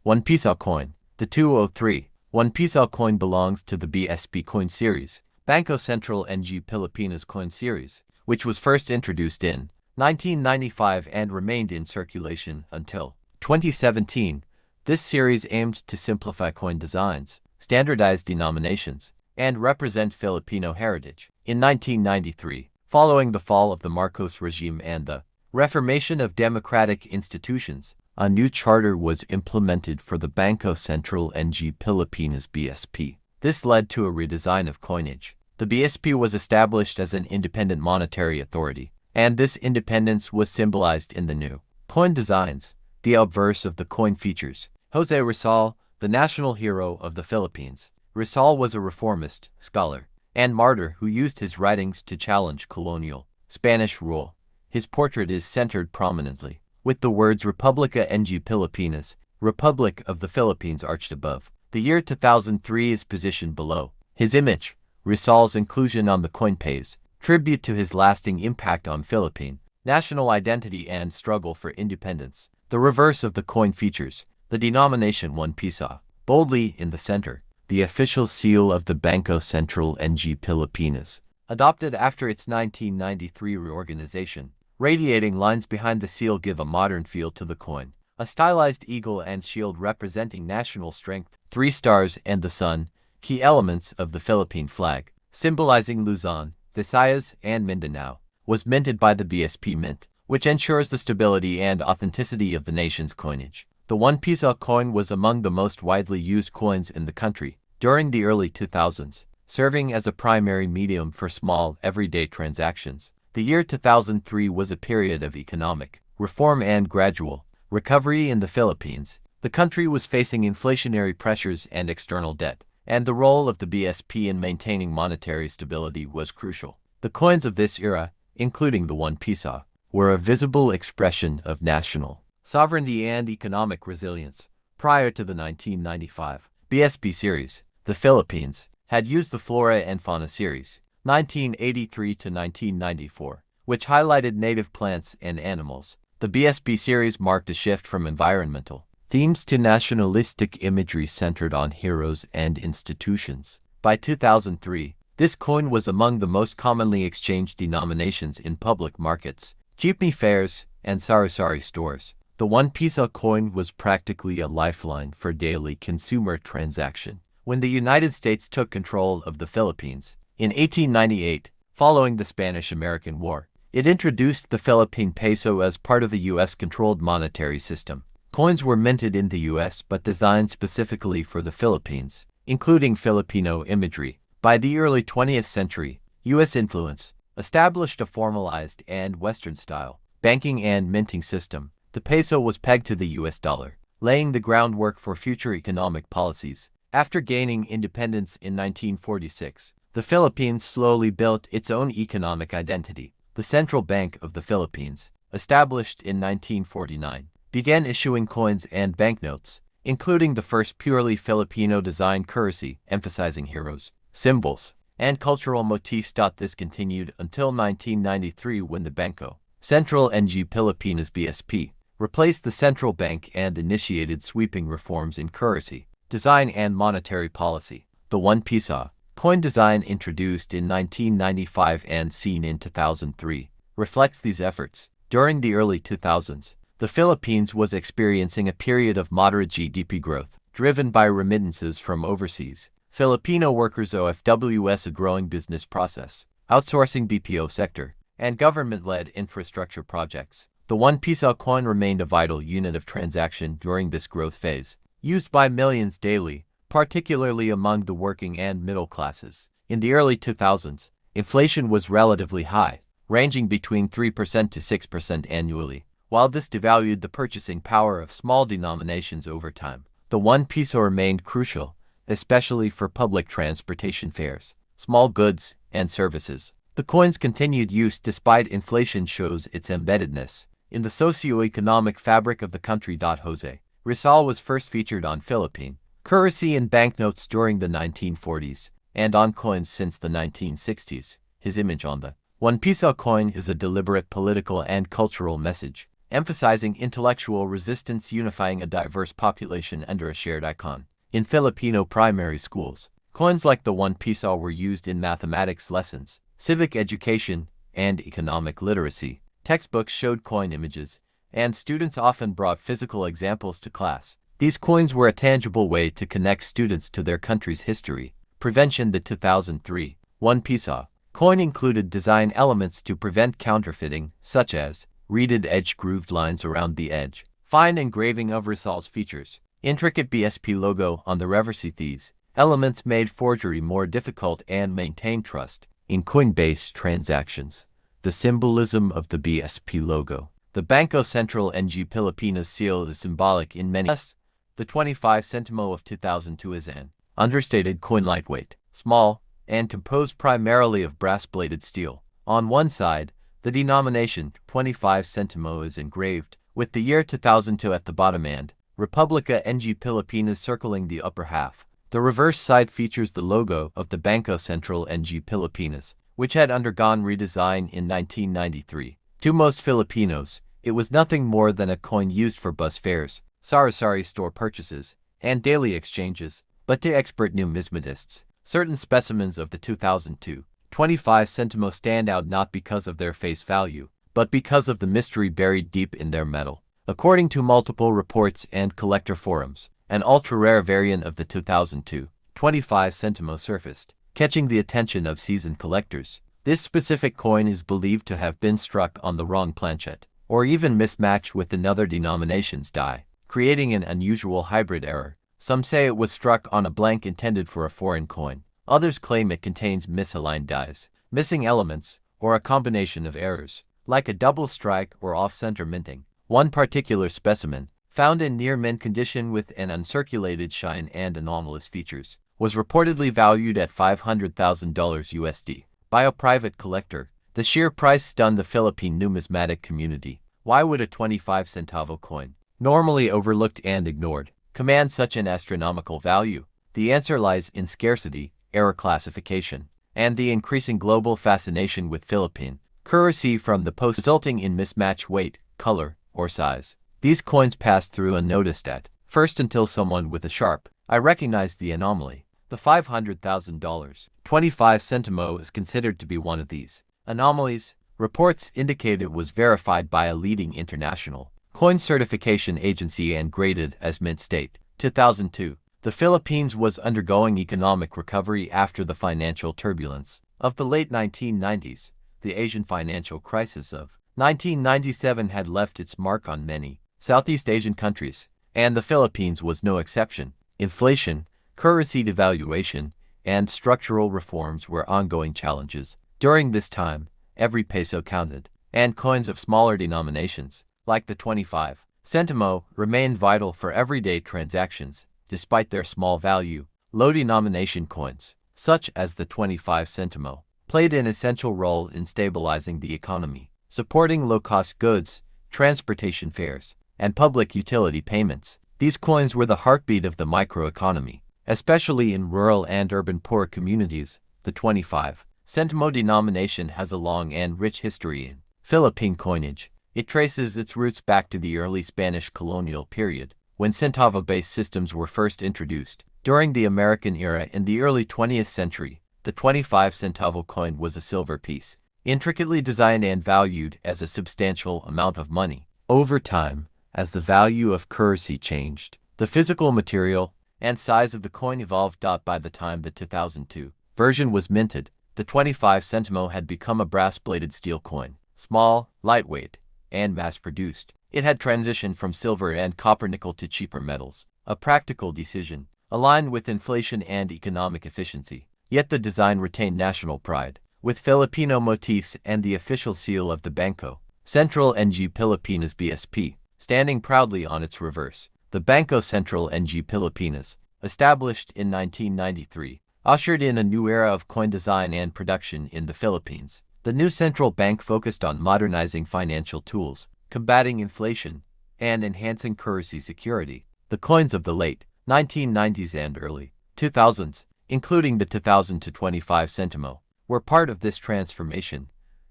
1 peso coin. The 203 1 peso coin belongs to the BSP coin series, Bangko Sentral ng Pilipinas coin series, which was first introduced in 1995 and remained in circulation until 2017. This series aimed to simplify coin designs, standardize denominations, and represent Filipino heritage. In 1993, following the fall of the Marcos regime and the reformation of democratic institutions, a new charter was implemented for the Bangko Sentral ng Pilipinas BSP. This led to a redesign of coinage. The BSP was established as an independent monetary authority, and this independence was symbolized in the new coin designs. The obverse of the coin features Jose Rizal, the national hero of the Philippines. Rizal was a reformist, scholar, and martyr who used his writings to challenge colonial Spanish rule. His portrait is centered prominently, with the words Republica ng Pilipinas, Republic of the Philippines, arched above. The year 2003 is positioned below. His image, Rizal's inclusion on the coin, pays tribute to his lasting impact on Philippine national identity and struggle for independence. The reverse of the coin features the denomination 1 peso, boldly in the center, the official seal of the Bangko Sentral ng Pilipinas, adopted after its 1993 reorganization. Radiating lines behind the seal give a modern feel to the coin. A stylized eagle and shield representing national strength, 3 stars and the sun, key elements of the Philippine flag, symbolizing Luzon, Visayas, and Mindanao, was minted by the BSP Mint, which ensures the stability and authenticity of the nation's coinage. The 1 peso coin was among the most widely used coins in the country during the early 2000s, serving as a primary medium for small, everyday transactions. The year 2003 was a period of economic reform and gradual recovery in the Philippines. The country was facing inflationary pressures and external debt, and the role of the BSP in maintaining monetary stability was crucial. The coins of this era, including the 1 peso, were a visible expression of national sovereignty and economic resilience. Prior to the 1995 BSP series, the Philippines had used the Flora and Fauna series, 1983 to 1994, which highlighted native plants and animals. The BSP series marked a shift from environmental themes to nationalistic imagery centered on heroes and institutions. By 2003, this coin was among the most commonly exchanged denominations in public markets, jeepney fares, and sari-sari stores. The 1 peso coin was practically a lifeline for daily consumer transaction. When the United States took control of the Philippines in 1898, following the Spanish-American War, it introduced the Philippine peso as part of a U.S.-controlled monetary system. Coins were minted in the U.S. but designed specifically for the Philippines, including Filipino imagery. By the early 20th century, U.S. influence established a formalized and Western-style banking and minting system. The peso was pegged to the U.S. dollar, laying the groundwork for future economic policies. After gaining independence in 1946, the Philippines slowly built its own economic identity. The Central Bank of the Philippines, established in 1949, began issuing coins and banknotes, including the first purely Filipino-designed currency, emphasizing heroes, symbols, and cultural motifs. This continued until 1993 when the Bangko Sentral ng Pilipinas BSP replaced the central bank and initiated sweeping reforms in currency, design, and monetary policy. The 1 peso coin design, introduced in 1995 and seen in 2003, reflects these efforts. During the early 2000s, the Philippines was experiencing a period of moderate GDP growth, driven by remittances from overseas Filipino workers, OFWs, a growing business process, outsourcing BPO sector, and government-led infrastructure projects. The 1 peso coin remained a vital unit of transaction during this growth phase, used by millions daily, particularly among the working and middle classes. In the early 2000s, inflation was relatively high, ranging between 3% to 6% annually. While this devalued the purchasing power of small denominations over time, the 1 peso remained crucial, especially for public transportation fares, small goods, and services. The coin's continued use despite inflation shows its embeddedness in the socio-economic fabric of the country. Jose Rizal was first featured on Philippine currency and banknotes during the 1940s, and on coins since the 1960s. His image on the 1 peso coin is a deliberate political and cultural message, emphasizing intellectual resistance, unifying a diverse population under a shared icon. In Filipino primary schools, coins like the 1 piso were used in mathematics lessons, civic education, and economic literacy. Textbooks showed coin images, and students often brought physical examples to class. These coins were a tangible way to connect students to their country's history. Prevention. The 2003 1 piso coin included design elements to prevent counterfeiting, such as reeded edge, grooved lines around the edge, fine engraving of results features, intricate BSP logo on the reverse. These elements made forgery more difficult and maintained trust in coin-based transactions. The symbolism of the BSP logo. The Bangko Sentral ng Pilipinas seal is symbolic in many ways. The 25 centimo of 2002 is an understated coin, lightweight, small, and composed primarily of brass-bladed steel. On one side, the denomination 25 centimo is engraved, with the year 2002 at the bottom and Republica ng Pilipinas circling the upper half. The reverse side features the logo of the Bangko Sentral ng Pilipinas, which had undergone redesign in 1993. To most Filipinos, it was nothing more than a coin used for bus fares, sari-sari store purchases, and daily exchanges. But to expert numismatists, certain specimens of the 2002 25 centimo stand out not because of their face value, but because of the mystery buried deep in their metal. According to multiple reports and collector forums, an ultra-rare variant of the 2002 25 centimo surfaced, catching the attention of seasoned collectors. This specific coin is believed to have been struck on the wrong planchet, or even mismatched with another denomination's die, creating an unusual hybrid error. Some say it was struck on a blank intended for a foreign coin. Others claim it contains misaligned dies, missing elements, or a combination of errors, like a double strike or off-center minting. One particular specimen, found in near-mint condition with an uncirculated shine and anomalous features, was reportedly valued at $500,000 USD by a private collector. The sheer price stunned the Philippine numismatic community. Why would a 25 centavo coin, normally overlooked and ignored, command such an astronomical value? The answer lies in scarcity, error classification, and the increasing global fascination with Philippine currency from the post, resulting in mismatched weight, color, or size. These coins passed through unnoticed at first until someone with a sharp eye recognized the anomaly. The $500,000 25 centimo is considered to be one of these anomalies. Reports indicate it was verified by a leading international coin certification agency and graded as mint state. 2002. The Philippines was undergoing economic recovery after the financial turbulence of the late 1990s. The Asian financial crisis of 1997 had left its mark on many Southeast Asian countries, and the Philippines was no exception. Inflation, currency devaluation, and structural reforms were ongoing challenges. During this time, every peso counted, and coins of smaller denominations, like the 25 centimo, remained vital for everyday transactions. Despite their small value, low denomination coins, such as the 25 centimo, played an essential role in stabilizing the economy, supporting low-cost goods, transportation fares, and public utility payments. These coins were the heartbeat of the microeconomy, especially in rural and urban poor communities. The 25 centimo denomination has a long and rich history in Philippine coinage. It traces its roots back to the early Spanish colonial period, when centavo-based systems were first introduced. During the American era in the early 20th century, the 25 centavo coin was a silver piece, intricately designed and valued as a substantial amount of money. Over time, as the value of currency changed, the physical material and size of the coin evolved. By the time the 2002 version was minted, the 25 centimo had become a brass-bladed steel coin, small, lightweight, and mass-produced. It had transitioned from silver and copper-nickel to cheaper metals, a practical decision, aligned with inflation and economic efficiency. Yet the design retained national pride, with Filipino motifs and the official seal of the Bangko Sentral ng Pilipinas BSP, standing proudly on its reverse. The Bangko Sentral ng Pilipinas, established in 1993, ushered in a new era of coin design and production in the Philippines. The new central bank focused on modernizing financial tools, combating inflation, and enhancing currency security. The coins of the late 1990s and early 2000s, including the 2000 to 25 centimo, were part of this transformation.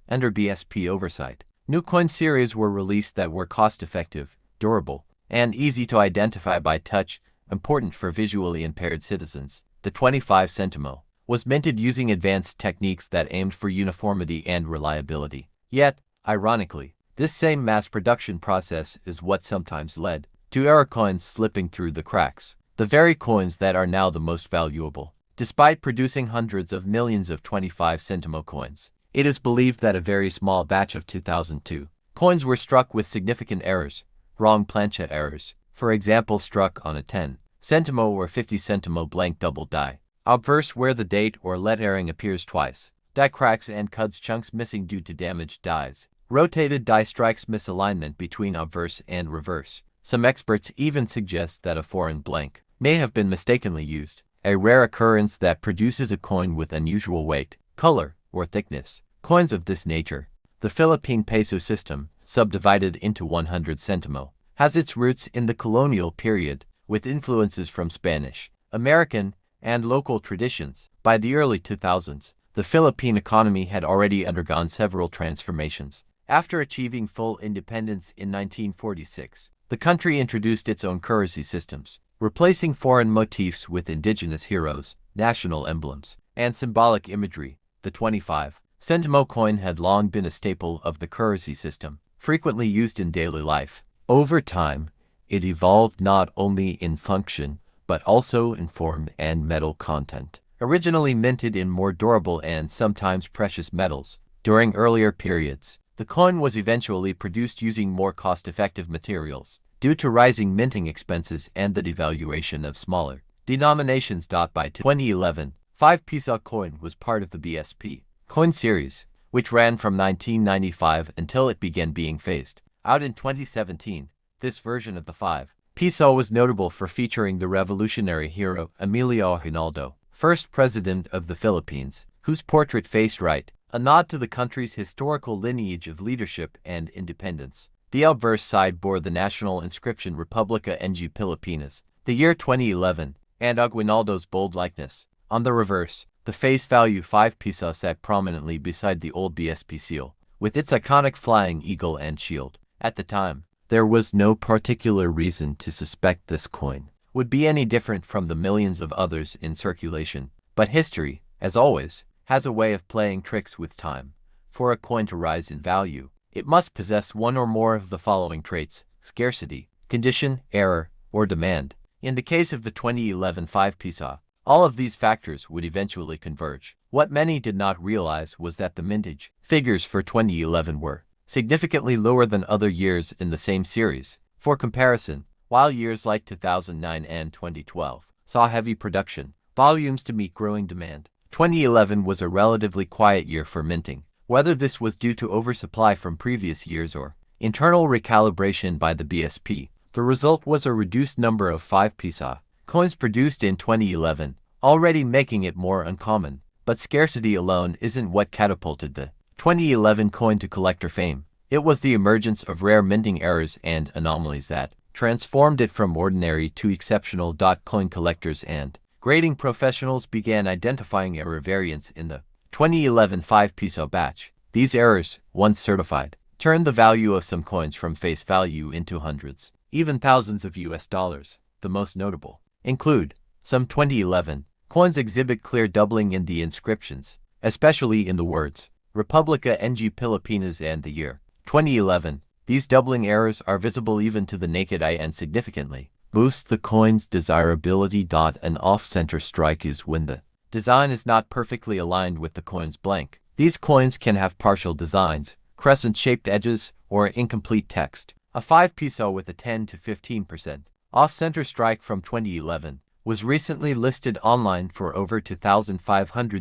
Under BSP oversight, New coin series were released that were cost-effective, durable, and easy to identify by touch, important for visually impaired citizens. The 25 centimo was minted using advanced techniques that aimed for uniformity and reliability. Yet, ironically, this same mass production process is what sometimes led to error coins slipping through the cracks, the very coins that are now the most valuable. Despite producing hundreds of millions of 25 centimo coins, it is believed that a very small batch of 2002 coins were struck with significant errors, wrong planchet errors, for example struck on a 10 centimo or 50 centimo blank double die, obverse where the date or lettering appears twice, die cracks and cuts chunks missing due to damaged dies, rotated die strikes misalignment between obverse and reverse. Some experts even suggest that a foreign blank may have been mistakenly used, a rare occurrence that produces a coin with unusual weight, color, or thickness. Coins of this nature, the Philippine peso system, subdivided into 100 centimo, has its roots in the colonial period, with influences from Spanish, American, and local traditions. By the early 2000s, the Philippine economy had already undergone several transformations. After achieving full independence in 1946, the country introduced its own currency systems, replacing foreign motifs with indigenous heroes, national emblems, and symbolic imagery. The 25 centimo coin had long been a staple of the currency system, frequently used in daily life. Over time, it evolved not only in function, but also in form and metal content. Originally minted in more durable and sometimes precious metals, during earlier periods, the coin was eventually produced using more cost-effective materials, due to rising minting expenses and the devaluation of smaller denominations. By 2011, 5 peso coin was part of the BSP coin series, which ran from 1995 until it began being phased out in 2017. This version of the 5 peso was notable for featuring the revolutionary hero Emilio Aguinaldo, first president of the Philippines, whose portrait faced right, a nod to the country's historical lineage of leadership and independence. The obverse side bore the national inscription Republica ng Pilipinas, the year 2011, and Aguinaldo's bold likeness. On the reverse, the face value 5 peso sat prominently beside the old BSP seal, with its iconic flying eagle and shield. At the time, there was no particular reason to suspect this coin would be any different from the millions of others in circulation. But history, as always, has a way of playing tricks with time. For a coin to rise in value, it must possess one or more of the following traits: scarcity, condition, error, or demand. In the case of the 2011 5 peso, all of these factors would eventually converge. What many did not realize was that the mintage figures for 2011 were significantly lower than other years in the same series. For comparison, while years like 2009 and 2012 saw heavy production volumes to meet growing demand, 2011 was a relatively quiet year for minting. Whether this was due to oversupply from previous years or internal recalibration by the BSP, the result was a reduced number of 5 peso coins produced in 2011, already making it more uncommon. But scarcity alone isn't what catapulted the 2011 coin to collector fame. It was the emergence of rare minting errors and anomalies that transformed it from ordinary to exceptional. Coin collectors and grading professionals began identifying error variants in the 2011 5 peso batch. These errors, once certified, turned the value of some coins from face value into hundreds, even thousands of US dollars. The most notable include some 2011 coins exhibit clear doubling in the inscriptions, especially in the words Republica ng Pilipinas and the year 2011. These doubling errors are visible even to the naked eye and significantly boost the coin's desirability. An off-center strike is when the design is not perfectly aligned with the coin's blank. These coins can have partial designs, crescent-shaped edges, or incomplete text. A 5 peso with a 10 to 15% off-center strike from 2011 was recently listed online for over $2,500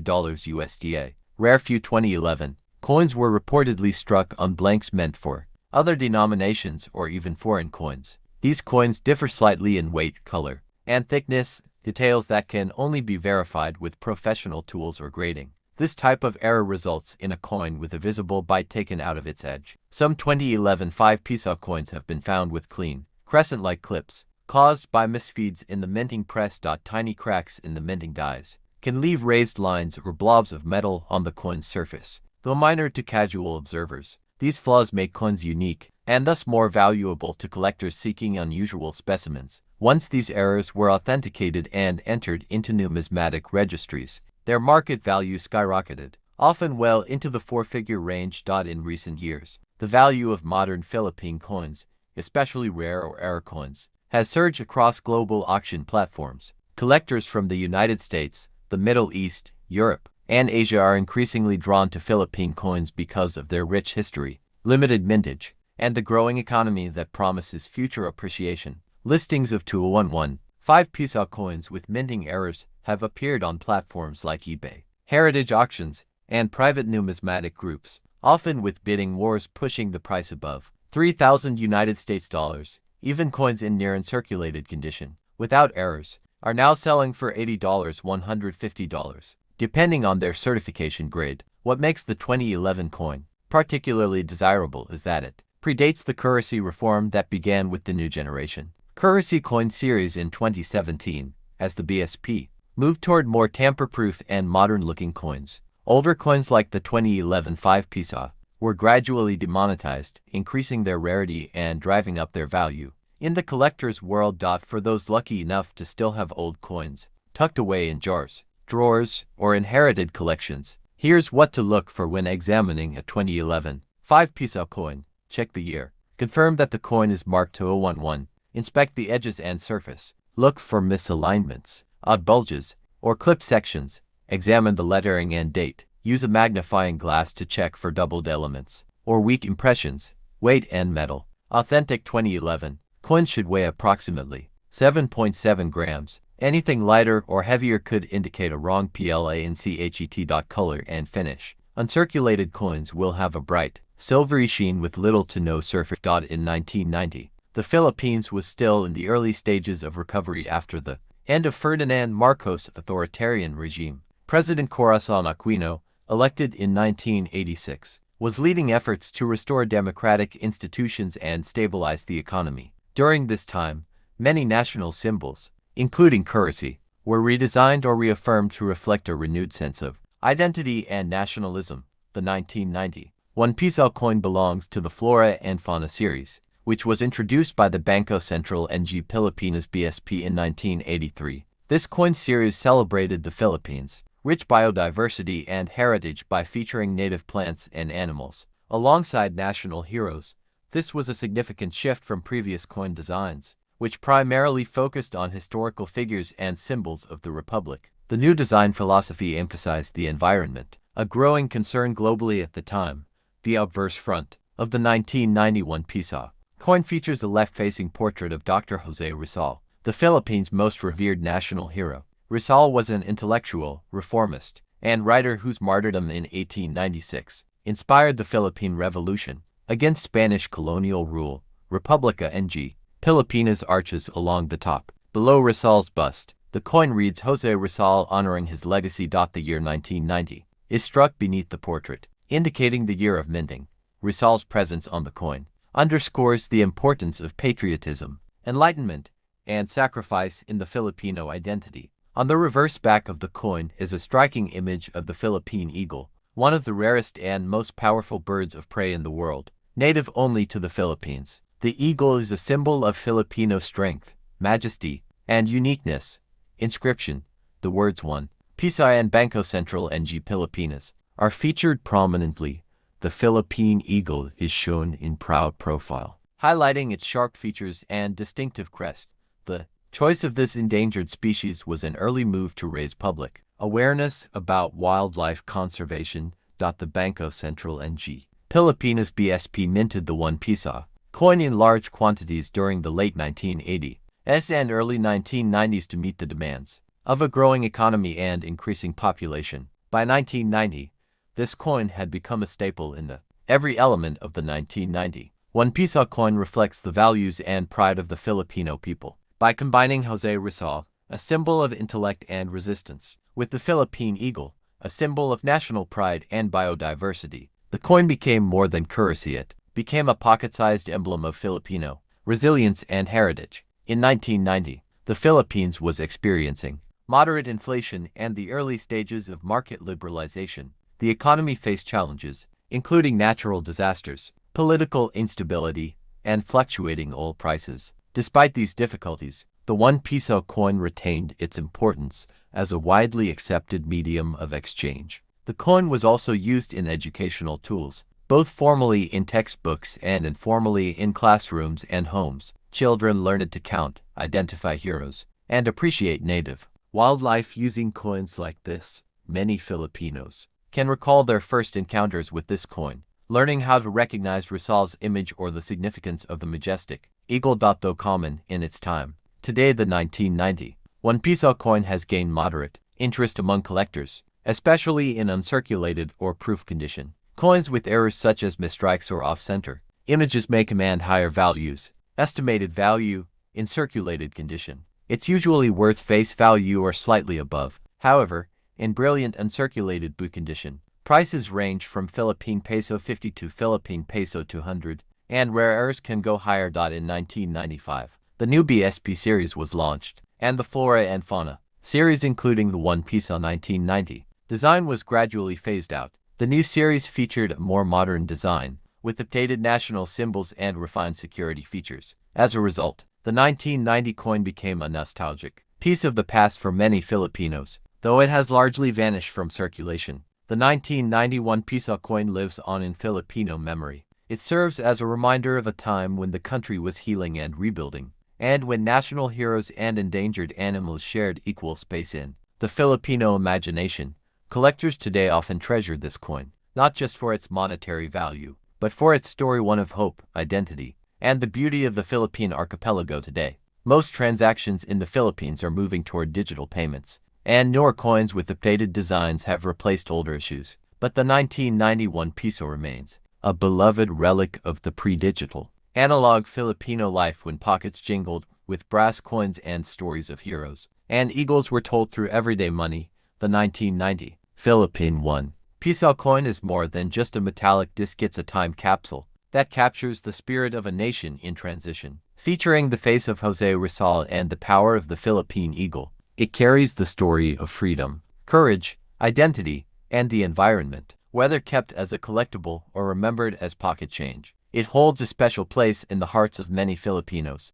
USDA. Rare few 2011 coins were reportedly struck on blanks meant for other denominations or even foreign coins. These coins differ slightly in weight, color, and thickness, details that can only be verified with professional tools or grading. This type of error results in a coin with a visible bite taken out of its edge. Some 2011 5 peso coins have been found with clean, crescent-like clips, caused by misfeeds in the minting press. Tiny cracks in the minting dies can leave raised lines or blobs of metal on the coin's surface. Though minor to casual observers, These flaws make coins unique, and thus more valuable to collectors seeking unusual specimens. Once these errors were authenticated and entered into numismatic registries, their market value skyrocketed, often well into the four-figure range. In recent years, the value of modern Philippine coins, especially rare or error coins, has surged across global auction platforms. Collectors from the United States, the Middle East, Europe, and Asia are increasingly drawn to Philippine coins because of their rich history, limited mintage, and the growing economy that promises future appreciation. Listings of 2011 5 peso coins with minting errors have appeared on platforms like eBay, heritage auctions, and private numismatic groups, often with bidding wars pushing the price above $3,000 US. Even coins in near uncirculated condition, without errors, are now selling for $80 $150, depending on their certification grade. What makes the 2011 coin particularly desirable is that it predates the currency reform that began with the new generation currency coin series in 2017, as the BSP moved toward more tamper-proof and modern-looking coins. Older coins like the 2011 5 peso were gradually demonetized, increasing their rarity and driving up their value. In the collector's world, for those lucky enough to still have old coins tucked away in jars, drawers, or inherited collections, here's what to look for when examining a 2011 5 peso coin. Check the year. Confirm that the coin is marked 2011. Inspect the edges and surface. Look for misalignments, odd bulges, or clipped sections. Examine the lettering and date. Use a magnifying glass to check for doubled elements or weak impressions. Weight and metal. Authentic 2011 coins should weigh approximately 7.7 grams. Anything lighter or heavier could indicate a wrong placet. Color and finish. Uncirculated coins will have a bright, silvery sheen with little to no surface. In 1990, the Philippines was still in the early stages of recovery after the end of Ferdinand Marcos' authoritarian regime. President Corazon Aquino, elected in 1986, was leading efforts to restore democratic institutions and stabilize the economy. During this time, many national symbols, including currency, were redesigned or reaffirmed to reflect a renewed sense of identity and nationalism. The 1990 1 peso coin belongs to the Flora and Fauna series, which was introduced by the Bangko Sentral ng Pilipinas BSP in 1983. This coin series celebrated the Philippines' rich biodiversity and heritage by featuring native plants and animals, alongside national heroes. This was a significant shift from previous coin designs, which primarily focused on historical figures and symbols of the Republic. The new design philosophy emphasized the environment, a growing concern globally at the time. The obverse front of the 1991 peso coin features a left-facing portrait of Dr. Jose Rizal, the Philippines' most revered national hero. Rizal was an intellectual, reformist, and writer whose martyrdom in 1896 inspired the Philippine Revolution against Spanish colonial rule. Republica ng Pilipinas arches along the top. Below Rizal's bust, the coin reads Jose Rizal honoring his legacy. The year 1990 is struck beneath the portrait, indicating the year of minting. Rizal's presence on the coin underscores the importance of patriotism, enlightenment, and sacrifice in the Filipino identity. On the reverse back of the coin is a striking image of the Philippine eagle, one of the rarest and most powerful birds of prey in the world, native only to the Philippines. The eagle is a symbol of Filipino strength, majesty, and uniqueness. Inscription: the words 1 peso and Bangko Sentral ng Pilipinas are featured prominently. The Philippine eagle is shown in proud profile, highlighting its sharp features and distinctive crest. The choice of this endangered species was an early move to raise public awareness about wildlife conservation. The Bangko Sentral ng Pilipinas BSP minted the 1 peso coin in large quantities during the late 1980s and early 1990s to meet the demands of a growing economy and increasing population. By 1990, this coin had become a staple in every element of the 1990 1 peso coin reflects the values and pride of the Filipino people. By combining Jose Rizal, a symbol of intellect and resistance, with the Philippine eagle, a symbol of national pride and biodiversity, the coin became more than currency. It became a pocket-sized emblem of Filipino resilience and heritage. In 1990, the Philippines was experiencing moderate inflation and the early stages of market liberalization. The economy faced challenges, including natural disasters, political instability, and fluctuating oil prices. Despite these difficulties, the 1 peso coin retained its importance as a widely accepted medium of exchange. The coin was also used in educational tools, both formally in textbooks and informally in classrooms and homes. Children learned to count, identify heroes, and appreciate native wildlife using coins like this. Many Filipinos can recall their first encounters with this coin, learning how to recognize Rizal's image or the significance of the majestic eagle. Though common in its time, today the 1990 1 peso coin has gained moderate interest among collectors, especially in uncirculated or proof condition. Coins with errors such as misstrikes or off-center images may command higher values. Estimated value in circulated condition. It's usually worth face value or slightly above. However, in brilliant uncirculated boot condition, prices range from Philippine peso 50 to Philippine peso 200, and rarest can go higher. In 1995, the new BSP series was launched, and the Flora and Fauna series, including the 1 peso 1990 design, was gradually phased out. The new series featured a more modern design, with updated national symbols and refined security features. As a result, the 1990 coin became a nostalgic piece of the past for many Filipinos, though it has largely vanished from circulation. The 1991 peso coin lives on in Filipino memory. It serves as a reminder of a time when the country was healing and rebuilding, and when national heroes and endangered animals shared equal space in the Filipino imagination. Collectors today often treasure this coin, not just for its monetary value, but for its story, one of hope, identity, and the beauty of the Philippine archipelago today. Most transactions in the Philippines are moving toward digital payments, and newer coins with updated designs have replaced older issues. But the 1991 peso remains a beloved relic of the pre-digital, analog Filipino life when pockets jingled with brass coins and stories of heroes and eagles were told through everyday money. The 1990 Philippine 1 peso coin is more than just a metallic disc. It's a time capsule that captures the spirit of a nation in transition. Featuring the face of Jose Rizal and the power of the Philippine eagle, it carries the story of freedom, courage, identity, and the environment. Whether kept as a collectible or remembered as pocket change, it holds a special place in the hearts of many Filipinos.